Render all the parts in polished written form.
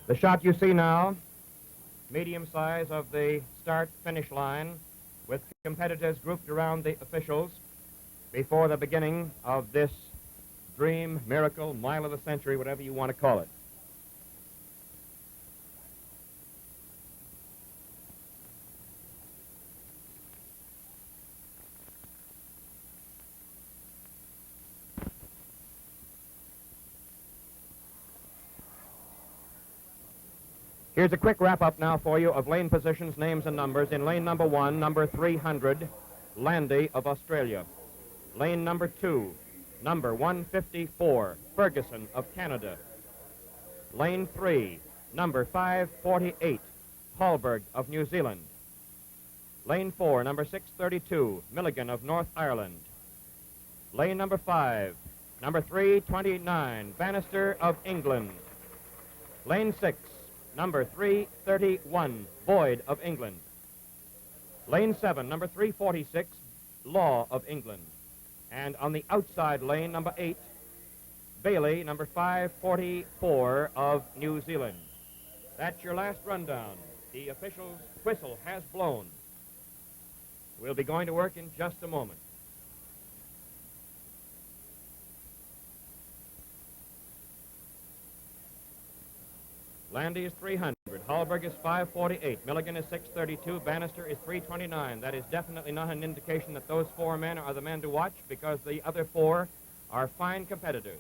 The shot you see now, medium size of the start-finish line, with competitors grouped around the officials before the beginning of this dream, miracle, mile of the century, whatever you want to call it. Here's a quick wrap-up now for you of lane positions, names, and numbers. In lane number 1, number 300, Landy of Australia. Lane number 2, number 154, Ferguson of Canada. Lane 3, number 548, Hallberg of New Zealand. Lane 4, number 632, Milligan of North Ireland. Lane number 5, number 329, Bannister of England. Lane 6, number 331, Boyd of England. Lane 7, number 346, Law of England. And on the outside lane, number 8, Bailey, number 544 of New Zealand. That's your last rundown. The official's whistle has blown. We'll be going to work in just a moment. Landy is 300, Hallberg is 548, Milligan is 632, Bannister is 329. That is definitely not an indication that those 4 men are the men to watch, because the other 4 are fine competitors.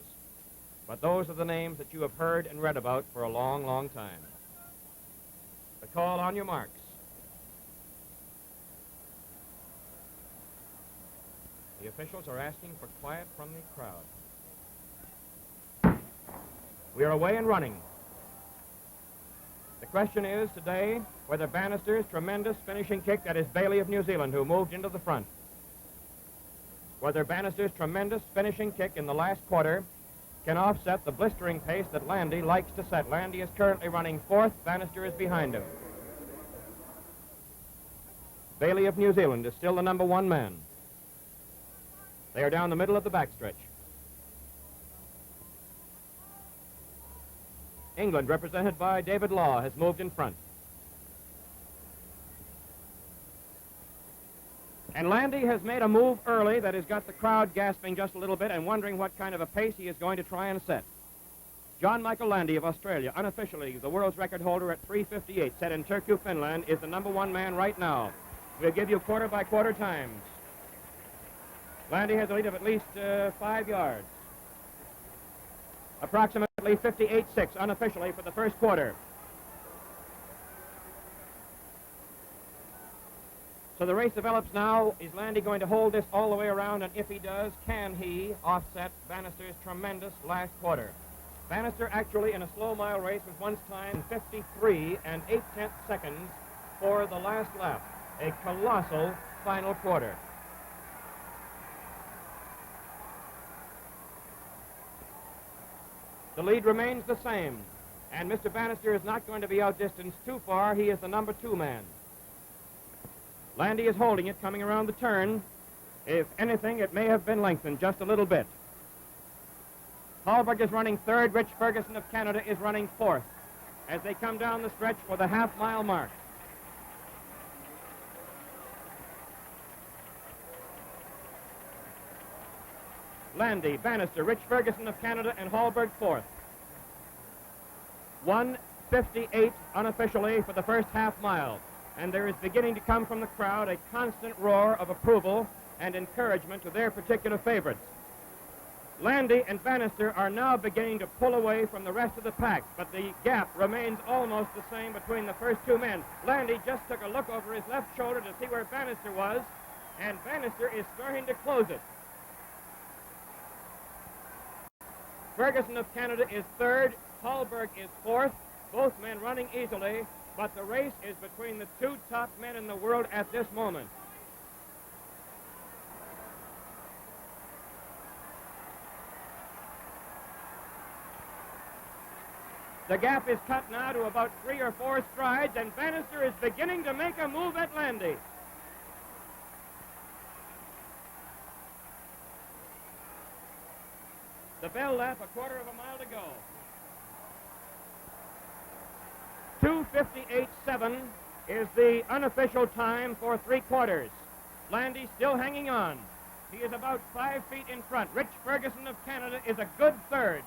But those are the names that you have heard and read about for a long, long time. The call on your marks. The officials are asking for quiet from the crowd. We are away and running. The question is today whether Bannister's tremendous finishing kick, that is Bailey of New Zealand, who moved into the front, whether Bannister's tremendous finishing kick in the last quarter can offset the blistering pace that Landy likes to set. Landy is currently running 4th. Bannister is behind him. Bailey of New Zealand is still the number 1 man. They are down the middle of the backstretch. England, represented by David Law, has moved in front. And Landy has made a move early that has got the crowd gasping just a little bit and wondering what kind of a pace he is going to try and set. John Michael Landy of Australia, unofficially the world's record holder at 3:58, set in Turku, Finland, is the number 1 man right now. We'll give you quarter-by-quarter times. Landy has a lead of at least 5 yards. Approximately 58.6 unofficially for the first quarter. So the race develops now. Is Landy going to hold this all the way around? And if he does, can he offset Bannister's tremendous last quarter? Bannister actually in a slow mile race was once timed 53 8/10 seconds for the last lap. A colossal final quarter. The lead remains the same, and Mr. Bannister is not going to be outdistanced too far. He is the number 2 man. Landy is holding it, coming around the turn. If anything, it may have been lengthened just a little bit. Hallberg is running 3rd. Rich Ferguson of Canada is running 4th as they come down the stretch for the half-mile mark. Landy, Bannister, Rich Ferguson of Canada, and Hallberg 4th. 1:58 unofficially for the first half mile. And there is beginning to come from the crowd a constant roar of approval and encouragement to their particular favorites. Landy and Bannister are now beginning to pull away from the rest of the pack, but the gap remains almost the same between the first 2 men. Landy just took a look over his left shoulder to see where Bannister was, and Bannister is starting to close it. Ferguson of Canada is 3rd, Hallberg is 4th, both men running easily, but the race is between the 2 top men in the world at this moment. The gap is cut now to about 3 or 4 strides, and Bannister is beginning to make a move at Landy. The bell lap, a quarter of a mile to go. 3:58.7 is the unofficial time for three quarters. Landy still hanging on. He is about 5 feet in front. Rich Ferguson of Canada is a good third.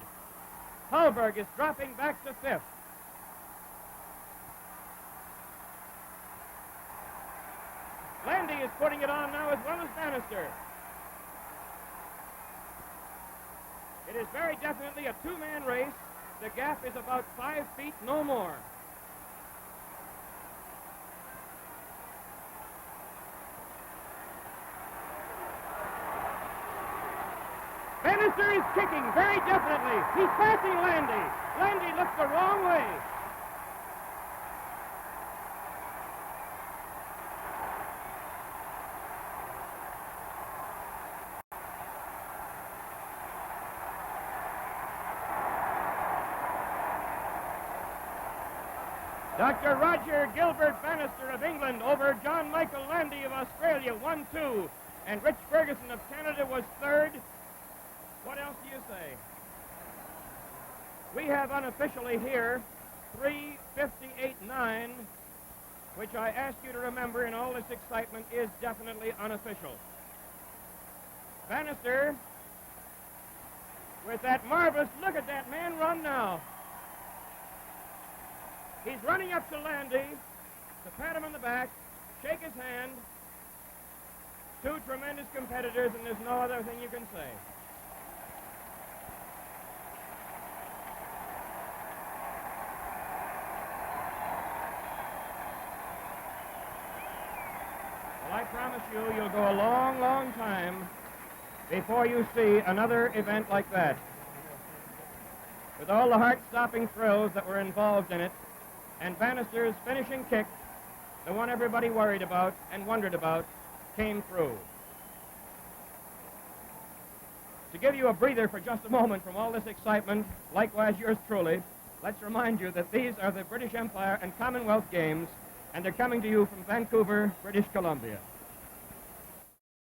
Hallberg is dropping back to fifth. Landy is putting it on now as well as Bannister. It is very definitely a two-man race. The gap is about 5 feet, no more. Bannister is kicking very definitely. He's passing Landy. Landy looks the wrong way. Dr. Roger Gilbert Bannister of England over John Michael Landy of Australia, 1-2. And Rich Ferguson of Canada was third. What else do you say? We have unofficially here 3:58.9, which I ask you to remember in all this excitement is definitely unofficial. Bannister, with that marvelous, look at that man run now. He's running up to Landy to pat him on the back, shake his hand. Two tremendous competitors, and there's no other thing you can say. Well, I promise you'll go a long, long time before you see another event like that. With all the heart-stopping thrills that were involved in it, and Bannister's finishing kick, the one everybody worried about and wondered about, came through. To give you a breather for just a moment from all this excitement, likewise yours truly, let's remind you that these are the British Empire and Commonwealth Games, and they're coming to you from Vancouver, British Columbia.